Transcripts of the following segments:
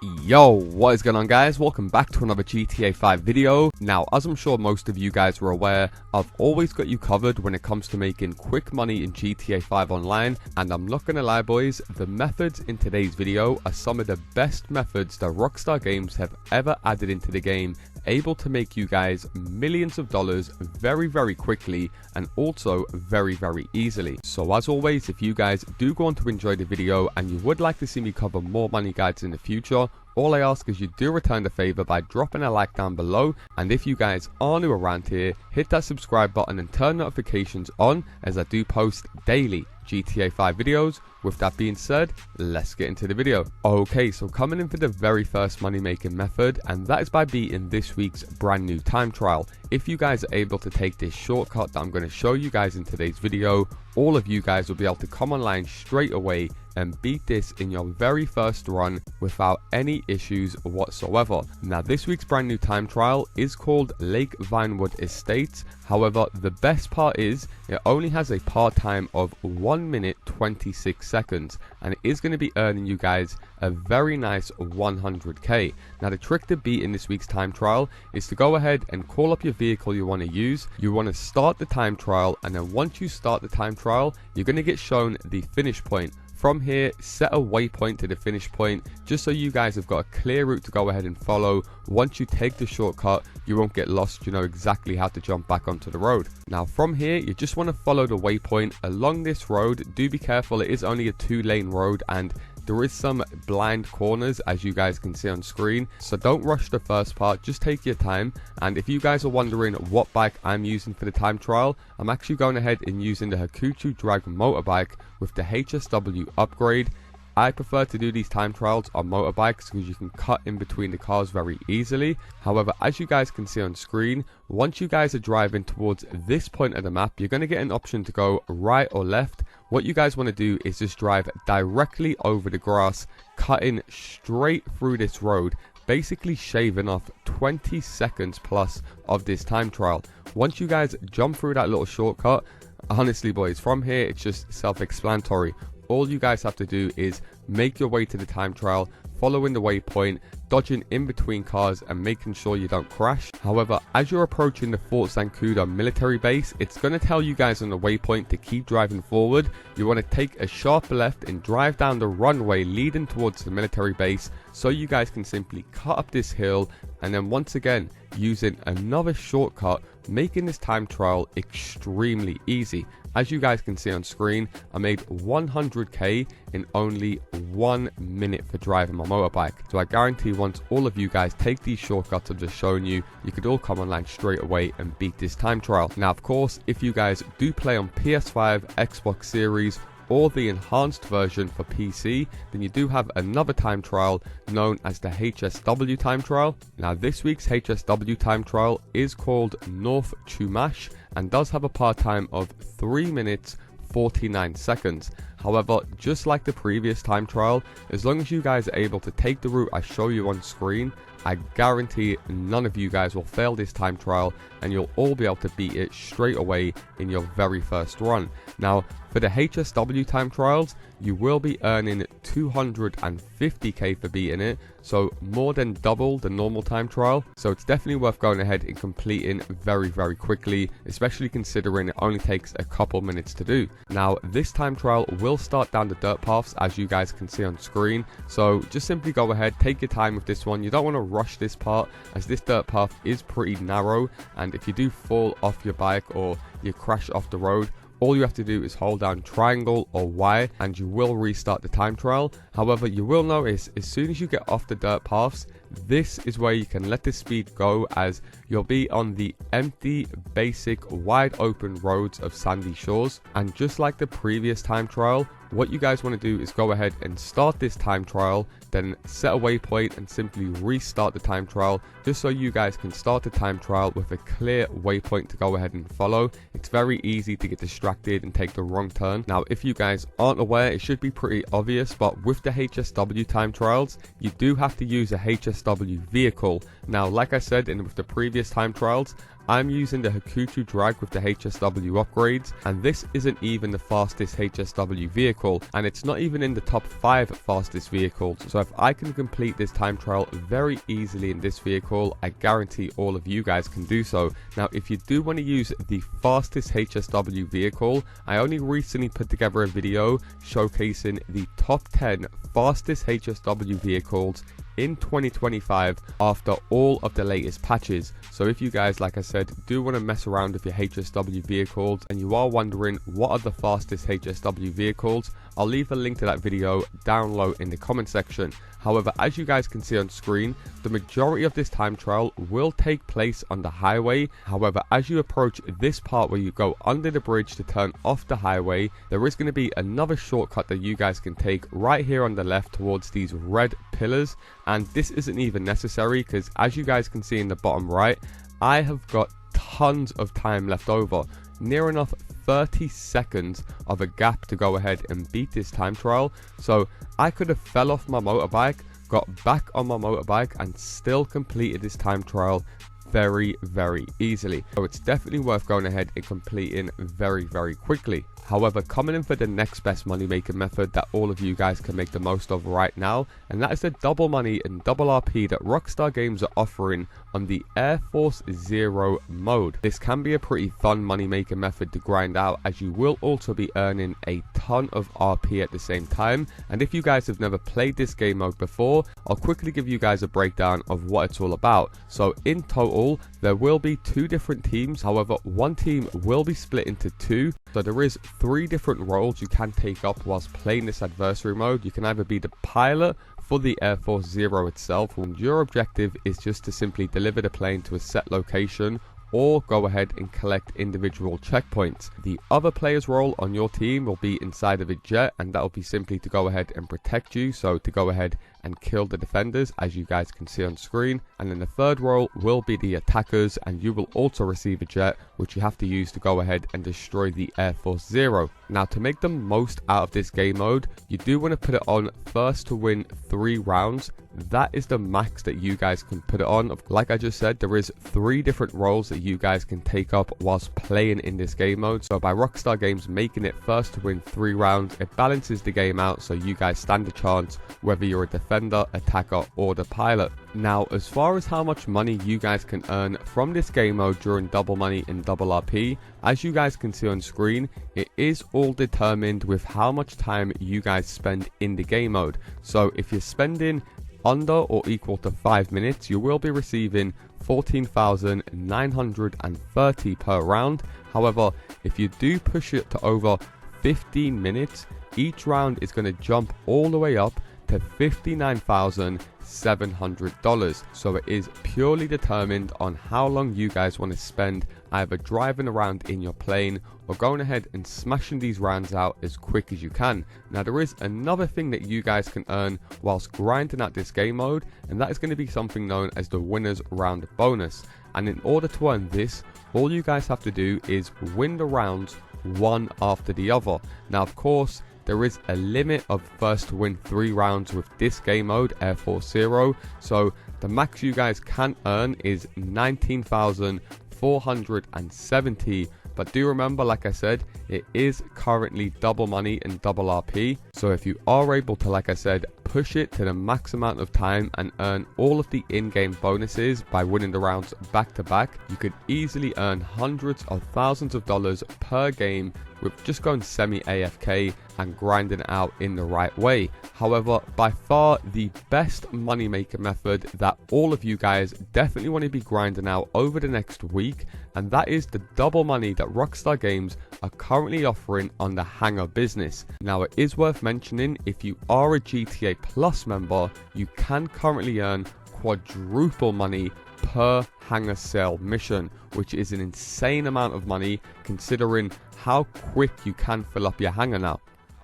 Yo, what is going on guys? Welcome back to another GTA 5 video. Now, as I'm sure most of you guys are aware, I've always got you covered when it comes to making quick money in GTA 5 online, and I'm not gonna lie boys, the methods in today's video are some of the best methods that Rockstar Games have ever added into the game, able to make you guys millions of dollars very quickly and also very easily. So as always, if you guys do go on to enjoy the video and you would like to see me cover more money guides in the future, all I ask is you do return the favor by dropping a like down below, and if you guys are new around here, hit that subscribe button and turn notifications on, as I do post daily GTA 5 videos. With that being said, let's get into the video. Okay, so coming in for the very first money making method, and that is by beating this week's brand new time trial. If you guys are able to take this shortcut that I'm going to show you guys in today's video, all of you guys will be able to come online straight away and beat this in your very first run without any issues whatsoever. Now, this week's brand new time trial is called Lake Vinewood Estates. However, the best part is it only has a part time of 1 minute 26 seconds, and it is going to be earning you guys a very nice 100k. Now, the trick to beat in this week's time trial is to go ahead and call up your vehicle you want to use. You want to start the time trial, and then once you start the time trial, you're going to get shown the finish point. From here, set a waypoint to the finish point, just so you guys have got a clear route to go ahead and follow. Once you take the shortcut, you won't get lost, you know exactly how to jump back onto the road. Now from here, you just want to follow the waypoint along this road. Do be careful, it is only a 2-lane road and there is some blind corners, as you guys can see on screen, so don't rush the first part, just take your time. And if you guys are wondering what bike I'm using for the time trial, I'm actually going ahead and using the Hakuchu Drag motorbike with the HSW upgrade. I prefer to do these time trials on motorbikes because you can cut in between the cars very easily. However, as you guys can see on screen, once you guys are driving towards this point of the map, you're going to get an option to go right or left. What you guys want to do is just drive directly over the grass, cutting straight through this road, basically shaving off 20 seconds plus of this time trial. Once you guys jump through that little shortcut, honestly boys, from here it's just self-explanatory. All you guys have to do is make your way to the time trial, following the waypoint, dodging in between cars and making sure you don't crash. However, as you're approaching the Fort Zancudo military base, it's going to tell you guys on the waypoint to keep driving forward. You want to take a sharp left and drive down the runway leading towards the military base, so you guys can simply cut up this hill, and then once again using another shortcut, making this time trial extremely easy. As you guys can see on screen, I made 100k in only 1 minute for driving my motorbike. So I guarantee once all of you guys take these shortcuts I've just shown you, you could all come online straight away and beat this time trial. Now of course, if you guys do play on PS5, Xbox Series, or the enhanced version for PC, then you do have another time trial known as the HSW time trial. Now this week's HSW time trial is called North Chumash and does have a part time of 3 minutes 49 seconds. However, just like the previous time trial, as long as you guys are able to take the route I show you on screen, I guarantee none of you guys will fail this time trial and you'll all be able to beat it straight away in your very first run. Now, for the HSW time trials, you will be earning 250k for beating it, so more than double the normal time trial. So it's definitely worth going ahead and completing very quickly, especially considering it only takes a couple minutes to do. Now, this time trial will start down the dirt paths, as you guys can see on screen, so just simply go ahead, take your time with this one. You don't want to rush this part, as this dirt path is pretty narrow, and if you do fall off your bike or you crash off the road, all you have to do is hold down triangle or Y and you will restart the time trial. However, you will notice as soon as you get off the dirt paths, this is where you can let the speed go, as you'll be on the empty, basic, wide open roads of Sandy Shores. And just like the previous time trial, what you guys want to do is go ahead and start this time trial, then set a waypoint and simply restart the time trial, just so you guys can start the time trial with a clear waypoint to go ahead and follow. It's very easy to get distracted and take the wrong turn. Now, if you guys aren't aware, it should be pretty obvious, but with the HSW time trials, you do have to use a HSW vehicle. Now, like I said, and with the previous time trials, I'm using the Hakuchu drag with the HSW upgrades, and this isn't even the fastest HSW vehicle, and it's not even in the top 5 fastest vehicles. So if I can complete this time trial very easily in this vehicle, I guarantee all of you guys can do so. Now if you do want to use the fastest HSW vehicle, I only recently put together a video showcasing the top 10 fastest HSW vehicles in 2025 after all of the latest patches. So if you guys, like I said, do want to mess around with your HSW vehicles and you are wondering what are the fastest HSW vehicles, I'll leave a link to that video down low in the comment section. However, as you guys can see on screen, the majority of this time trial will take place on the highway. However, as you approach this part where you go under the bridge to turn off the highway, there is going to be another shortcut that you guys can take right here on the left towards these red pillars. And this isn't even necessary because as you guys can see in the bottom right, I have got tons of time left over. Near enough 30 seconds of a gap to go ahead and beat this time trial. So I could have fell off my motorbike, got back on my motorbike and still completed this time trial very easily. So it's definitely worth going ahead and completing very quickly. However, coming in for the next best money making method that all of you guys can make the most of right now, and that is the double money and double RP that Rockstar Games are offering on the Air Force Zero mode. This can be a pretty fun money making method to grind out, as you will also be earning a ton of RP at the same time. And if you guys have never played this game mode before, I'll quickly give you guys a breakdown of what it's all about. So in total, there will be 2 different teams. However, one team will be split into 2. So there is 3 different roles you can take up whilst playing this adversary mode. You can either be the pilot for the Air Force Zero itself, and your objective is just to simply deliver the plane to a set location or go ahead and collect individual checkpoints. The other player's role on your team will be inside of a jet, and that will be simply to go ahead and protect you, so to go ahead and kill the defenders, as you guys can see on screen. And then the third role will be the attackers, and you will also receive a jet which you have to use to go ahead and destroy the Air Force Zero. Now to make the most out of this game mode, you do want to put it on first to win 3 rounds. That is the max that you guys can put it on. Like I just said, there is 3 different roles that you guys can take up whilst playing in this game mode. So by Rockstar Games making it first to win 3 rounds, it balances the game out so you guys stand a chance whether you're a defender, attacker or the pilot. Now as far as how much money you guys can earn from this game mode during double money and double RP, as you guys can see on screen, it is all determined with how much time you guys spend in the game mode. So if you're spending under or equal to 5 minutes, you will be receiving 14,930 per round. However, if you do push it to over 15 minutes, each round is going to jump all the way up to $59,700. So it is purely determined on how long you guys want to spend either driving around in your plane or going ahead and smashing these rounds out as quick as you can. Now there is another thing that you guys can earn whilst grinding out this game mode, and that is going to be something known as the winners round bonus. And in order to earn this, all you guys have to do is win the rounds one after the other. Now of course, there is a limit of first to win 3 rounds with this game mode, Air Force Zero. So the max you guys can earn is 19,470. But do remember, like I said, it is currently double money and double RP. So if you are able to, like I said, push it to the max amount of time and earn all of the in-game bonuses by winning the rounds back to back, you could easily earn hundreds of thousands of dollars per game with just going semi-AFK and grinding it out in the right way. However, by far the best money maker method that all of you guys definitely want to be grinding out over the next week, and that is the double money that Rockstar Games are currently offering on the hangar business. Now it is worth mentioning, if you are a GTA Plus member, you can currently earn quadruple money per hangar sale mission, which is an insane amount of money considering how quick you can fill up your hangar now.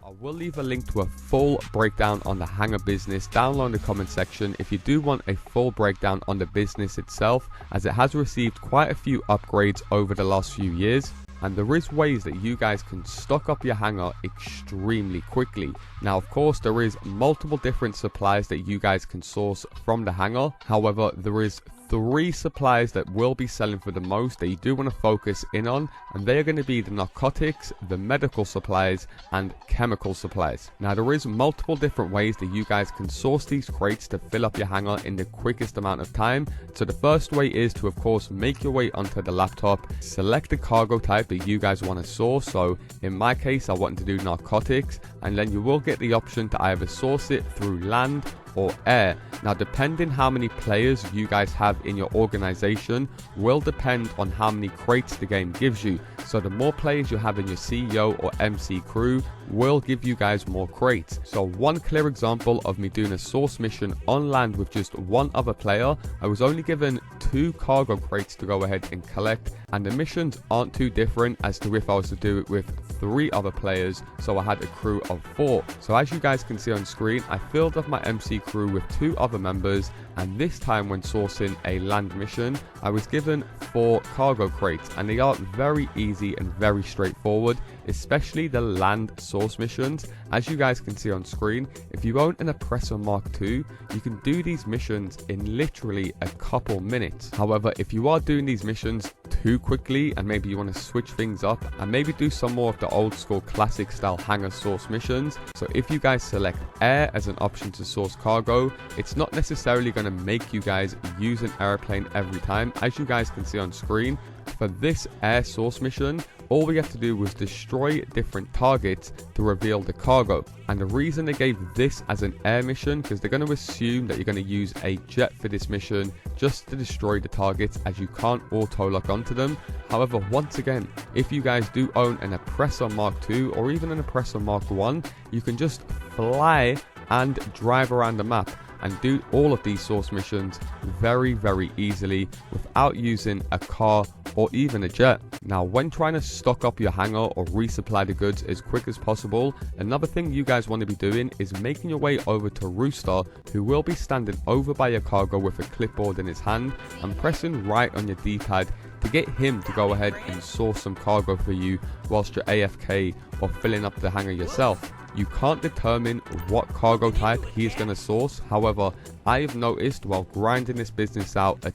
I will leave a link to a full breakdown on the hangar business down below in the comment section if you do want a full breakdown on the business itself, as it has received quite a few upgrades over the last few years. And there is ways that you guys can stock up your hangar extremely quickly. Now of course there is multiple different supplies that you guys can source from the hangar. However, there is three supplies that will be selling for the most that you do want to focus in on, and they are going to be the narcotics, the medical supplies, and chemical supplies. Now there is multiple different ways that you guys can source these crates to fill up your hangar in the quickest amount of time. So the first way is to, of course, make your way onto the laptop, select the cargo type that you guys want to source. So in my case, I want to do narcotics, and then you will get the option to either source it through land or air. Now depending how many players you guys have in your organization will depend on how many crates the game gives you. So the more players you have in your CEO or MC crew will give you guys more crates. So one clear example of me doing a source mission on land with just one other player, I was only given 2 cargo crates to go ahead and collect, and the missions aren't too different as to if I was to do it with 3 other players, so I had a crew of 4. So as you guys can see on screen, I filled up my MC crew with 2 other members, and this time when sourcing a land mission, I was given 4 cargo crates, and they are very easy and very straightforward, especially the land source missions. As you guys can see on screen, if you own an Oppressor Mark II, you can do these missions in literally a couple minutes. However, if you are doing these missions too quickly and maybe you want to switch things up and maybe do some more of the old school classic style hangar source missions, so if you guys select air as an option to source cargo, it's not necessarily going to make you guys use an airplane every time. As you guys can see on screen, for this air source mission, all we have to do was destroy different targets to reveal the cargo. And the reason they gave this as an air mission, because they're going to assume that you're going to use a jet for this mission just to destroy the targets, as you can't auto lock onto them. However, once again, if you guys do own an Oppressor Mark II or even an Oppressor Mark I, you can just fly and drive around the map and do all of these source missions very easily without using a car or even a jet. Now when trying to stock up your hangar or resupply the goods as quick as possible, another thing you guys want to be doing is making your way over to Rooster, who will be standing over by your cargo with a clipboard in his hand, and pressing right on your D-pad to get him to go ahead and source some cargo for you whilst you're AFK or filling up the hangar yourself. You can't determine what cargo type he is going to source. However, I have noticed while grinding this business out a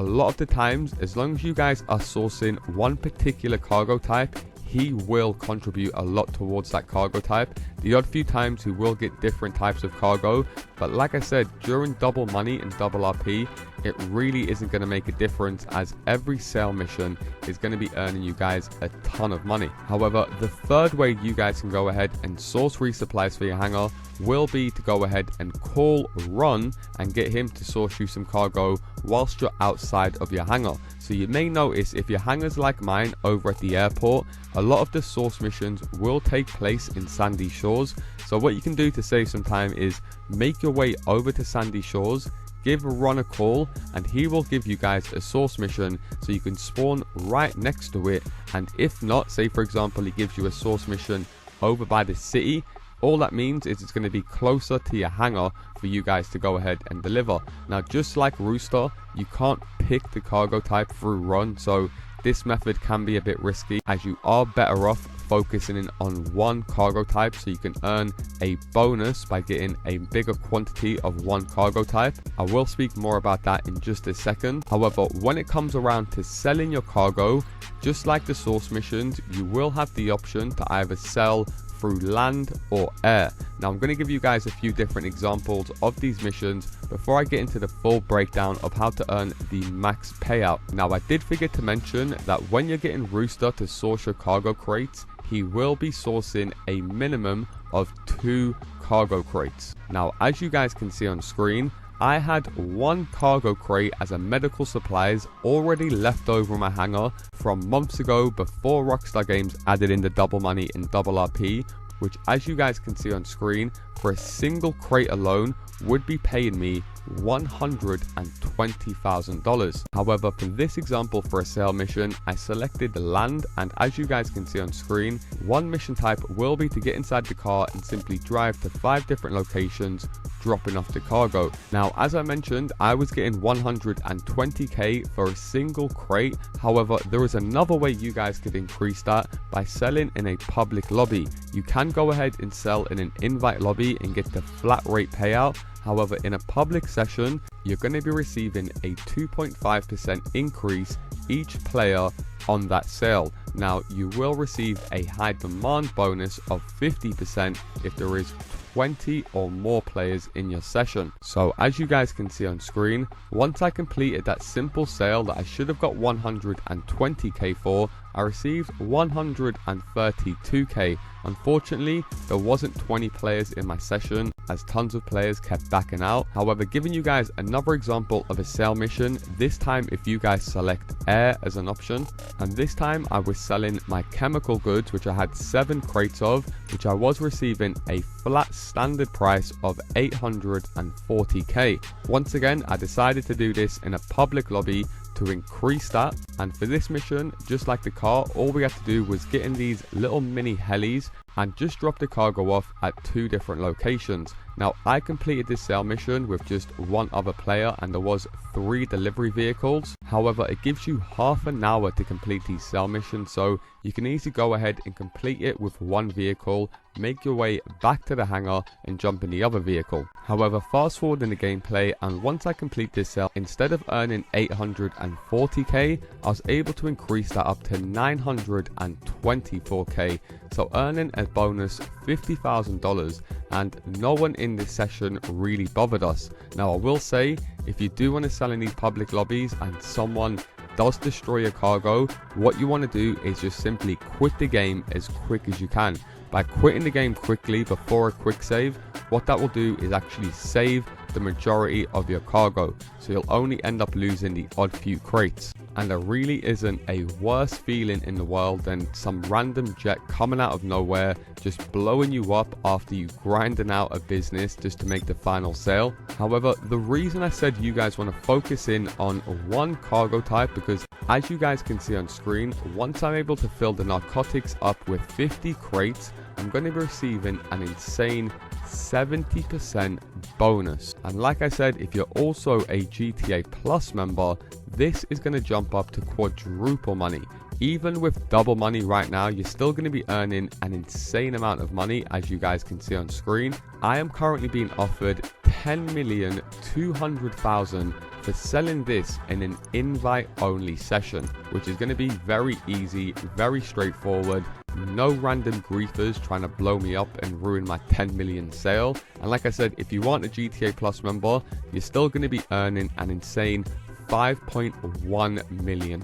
lot of the times, as long as you guys are sourcing one particular cargo type, he will contribute a lot towards that cargo type. The odd few times he will get different types of cargo, but like I said, during double money and double RP, it really isn't going to make a difference, as every sale mission is going to be earning you guys a ton of money. However, the third way you guys can go ahead and source resupplies for your hangar will be to go ahead and call Ron and get him to source you some cargo whilst you're outside of your hangar. So you may notice if your hangar's like mine over at the airport, a lot of the source missions will take place in Sandy Shores. So what you can do to save some time is make your way over to Sandy Shores, give Ron a call, and he will give you guys a source mission so you can spawn right next to it. And if not, say for example he gives you a source mission over by the city, all that means is it's going to be closer to your hangar for you guys to go ahead and deliver. Now just like Rooster, you can't pick the cargo type through Ron, so this method can be a bit risky, as you are better off focusing in on one cargo type so you can earn a bonus by getting a bigger quantity of one cargo type. I will speak more about that in just a second. However, when it comes around to selling your cargo, just like the source missions, you will have the option to either sell through land or air. Now I'm going to give you guys a few different examples of these missions before I get into the full breakdown of how to earn the max payout. Now I did forget to mention that when you're getting Rooster to source your cargo crates, he will be sourcing a minimum of 2 cargo crates. Now as you guys can see on screen, I had 1 cargo crate as a medical supplies already left over in my hangar from months ago before Rockstar Games added in the double money and double RP, which as you guys can see on screen, for a single crate alone would be paying me $120,000. However, for this example for a sale mission, I selected the land, and as you guys can see on screen, one mission type will be to get inside the car and simply drive to 5 different locations, dropping off the cargo. Now as I mentioned, I was getting 120k for a single crate. However, there is another way you guys could increase that by selling in a public lobby. You can go ahead and sell in an invite lobby and get the flat rate payout. However, in a public session, you're going to be receiving a 2.5% increase each player on that sale. Now, you will receive a high demand bonus of 50% if there is 20 or more players in your session. So as you guys can see on screen, once I completed that simple sale that I should have got 120k for, I received 132k. Unfortunately, there wasn't 20 players in my session as tons of players kept backing out. However, giving you guys another example of a sale mission, this time if you guys select air as an option, and this time I was selling my chemical goods, which I had 7 crates of, which I was receiving a flat standard price of 840k. Once again, I decided to do this in a public lobby to increase that, and for this mission, just like the car, all we had to do was get in these little mini helis and just drop the cargo off at 2 different locations. Now, I completed this sale mission with just 1 other player and there was 3 delivery vehicles. However, it gives you half an hour to complete these sale missions, so you can easily go ahead and complete it with 1 vehicle, make your way back to the hangar and jump in the other vehicle. However, fast forward in the gameplay, and once I complete this sale, instead of earning 840k, I was able to increase that up to 924k, so earning a bonus $50,000, and no one in this session really bothered us. Now, I will say, if you do want to sell in these public lobbies and someone does destroy your cargo, what you want to do is just simply quit the game as quick as you can. By quitting the game quickly before a quick save, what that will do is actually save the majority of your cargo, so you'll only end up losing the odd few crates. And there really isn't a worse feeling in the world than some random jet coming out of nowhere, just blowing you up after you grinding out a business just to make the final sale. However, the reason I said you guys want to focus in on one cargo type, because as you guys can see on screen, once I'm able to fill the narcotics up with 50 crates, I'm going to be receiving an insane 70% bonus. And like I said, if you're also a GTA Plus member, this is going to jump up to quadruple money. Even with double money right now, you're still going to be earning an insane amount of money, as you guys can see on screen. I am currently being offered 10,200,000 for selling this in an invite only session, which is going to be very easy, very straightforward. No random griefers trying to blow me up and ruin my 10 million sale. And like I said, if you want a GTA Plus member, you're still going to be earning an insane $5.1 million.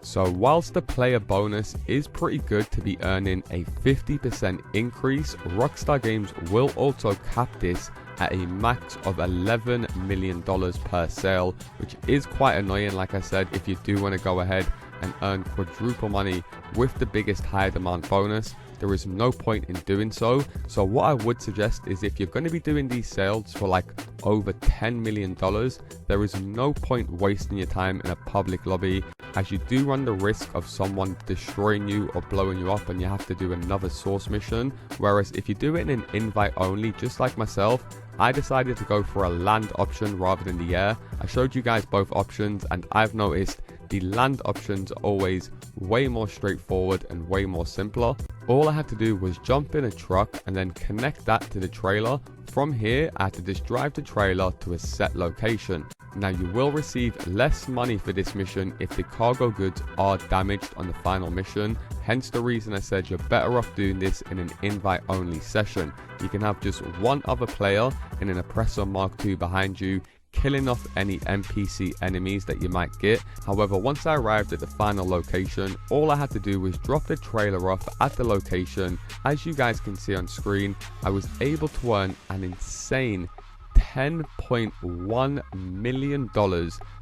So whilst the player bonus is pretty good to be earning a 50% increase, Rockstar Games will also cap this at a max of $11 million per sale, which is quite annoying. Like I said, if you do want to go ahead and earn quadruple money with the biggest higher demand bonus, there is no point in doing so. So what I would suggest is, if you're going to be doing these sales for like over $10 million, there is no point wasting your time in a public lobby, as you do run the risk of someone destroying you or blowing you up and you have to do another source mission. Whereas if you do it in an invite only, just like myself, I decided to go for a land option rather than the air. I showed you guys both options, and I've noticed the land options are always way more straightforward and way more simpler. All I had to do was jump in a truck and then connect that to the trailer. From here, I had to just drive the trailer to a set location. Now, you will receive less money for this mission if the cargo goods are damaged on the final mission. Hence the reason I said you're better off doing this in an invite only session. You can have just one other player in an Oppressor Mark II behind you, killing off any NPC enemies that you might get. However, once I arrived at the final location, all I had to do was drop the trailer off at the location. As you guys can see on screen, I was able to earn an insane $10.1 million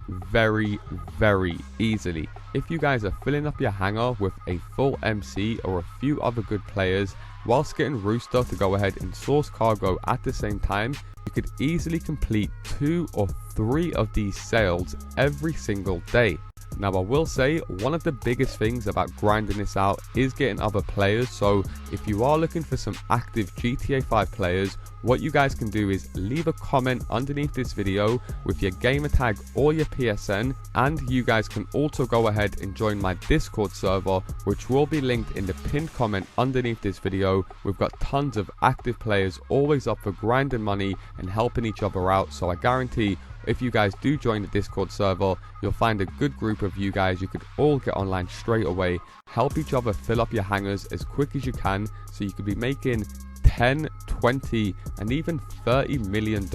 very, very easily. If you guys are filling up your hangar with a full MC or a few other good players, whilst getting Rooster to go ahead and source cargo at the same time, you could easily complete 2 or 3 of these sales every single day. Now I will say one of the biggest things about grinding this out is getting other players, so if you are looking for some active GTA 5 players, what you guys can do is leave a comment underneath this video with your gamer tag or your PSN, and you guys can also go ahead and join my Discord server, which will be linked in the pinned comment underneath this video. We've got tons of active players always up for grinding money and helping each other out, so I guarantee if you guys do join the Discord server, you'll find a good group of you guys. You could all get online straight away, help each other fill up your hangars as quick as you can, so you could be making 10, 20 and even $30 million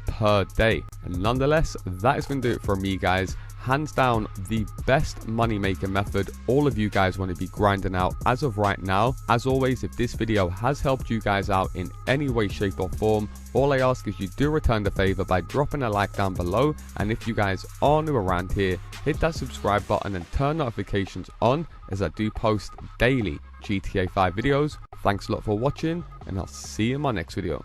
per day. And nonetheless, that is going to do it for me, guys. Hands down the best money making method all of you guys want to be grinding out as of right now. As always, if this video has helped you guys out in any way, shape or form, all I ask is you do return the favor by dropping a like down below, and if you guys are new around here, hit that subscribe button and turn notifications on, as I do post daily GTA 5 videos. Thanks a lot for watching, and I'll see you in my next video.